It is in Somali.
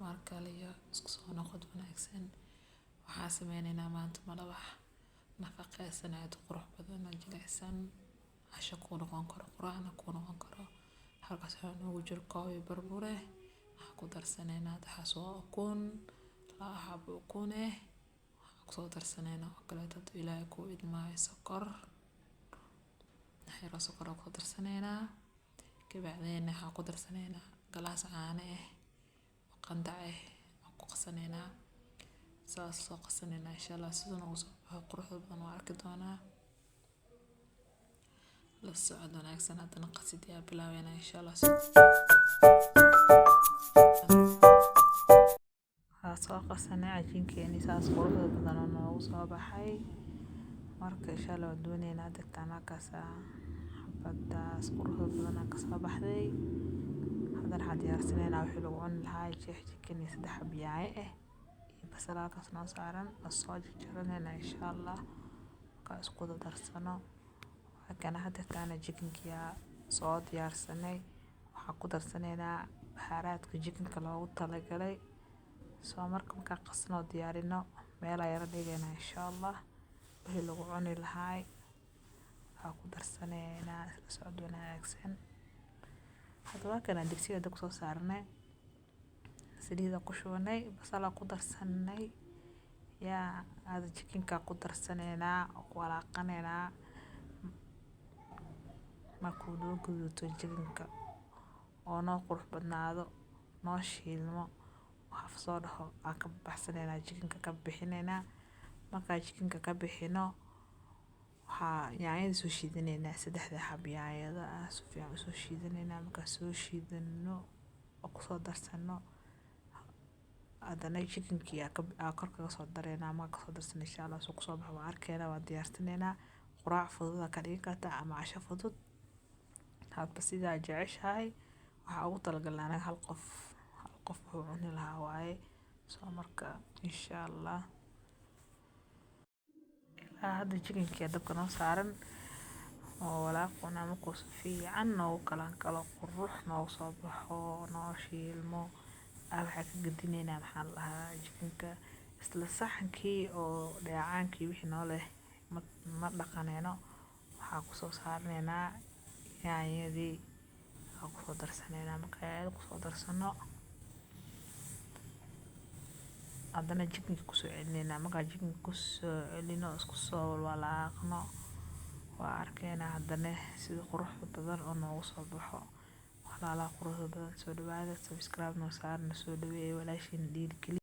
markaliyo isku soo noqod wanaagsan. Waxaa sameynaynaa maanta malawax nafaqaysan aad u qurux badan oo jilicsan, casho ku noqon karo, quraacna ku noqon karo. Halkaas waxaa noogu jiro koob iyo barbure, waxaan ku darsanaynaa taxaas oo ukun, laba xabo ukun waxaan ku soo darsanaynaa oo kale dad ilaahay ku idmaayo sokor, xiro sokor ku darsanaynaa. Kabacdina waxaan ku darsanaynaa galaas caano oo qandac aan ku qasanaynaa. saas soo qasanaynaa insha Allah sidoo nagu soo baxo qurux badan oo arki doonaa. La socod wanaagsan hadana qasid yaa bilaabena insha Allah. soo qasanay cajiinkeeni saas qurux badan oo nagu soo baxay. Marka insha Allah doonayna dadkana kaasa xabadaas qurux badan ka soo baxday. Hadana waxaan diyaarsanaynaa wixii lagu cuni lahaa chicken saddex xabyaay basal halkaas noo saaran oo soo jarjaranaynaa insha Allah ka isku darsano. Waxaan hadda chicken-kiya soo diyaarsanay waxaan ku darsanaynaa bahaaraadka chicken-ka loogu talagalay. soo marka qasno diyaarino meel ay yara dhigayna insha Allah wixii lagu cuni lahaa waxaan ku darsanaynaa socod wanaagsan. Hadda kana digsiga dab soo saarnay saliida ku shubnay basal ku darsanay yaa aad chicken-ka ku darsanaynaa walaaqanaynaa markuu noo guduto chicken-ka oo noo qurux badnaado noo shiilmo waxa soo dhaho aan ka baxsanaynaa chicken-ka ka bixinaynaa. Marka chicken-ka ka bixino waxaa yaanyada soo shiidanaynaa saddexda xabyaayada si fiican u soo shiidanaynaa. Marka soo shiidano oo ku soo darsano hadana chicken-kiya kor kaga soo dareynaa marka soo darsan insha Allah soo ku soo baxo arkayna waa diyaarsanaynaa. Quraac fudud ka dhigi kartaa ama casho fudud hadba sida jeceshahay waxa ugu talagalnaa hal qof wuxuu cuni lahaa waaye soo marka insha Allah hadda chicken-kiya dabka noo saaran oo walaaqona markuu si fiican noogu kala qurux noogu soo baxo noo shiilmo waxa ka gadinaynaa maxaan lahaa chicken-ka isla saxankii oo dheecaankii wixii noo leh ma dhaqanayno waxaan ku soo saarnaynaa yaanyadii waxaan ku soo darsanaynaa marka yaanyada ku soo darsano hadana chicken-ka ku soo celinaynaa. Marka chicken-ka ku soo celino isku soo walaaqno waa arkayna hadana sida qurux badan oo noogu soo baxo. Walaalaha qurux badan soo dhawaada subscribe noo saarna soo dhaweey walaashin dhiirigeli.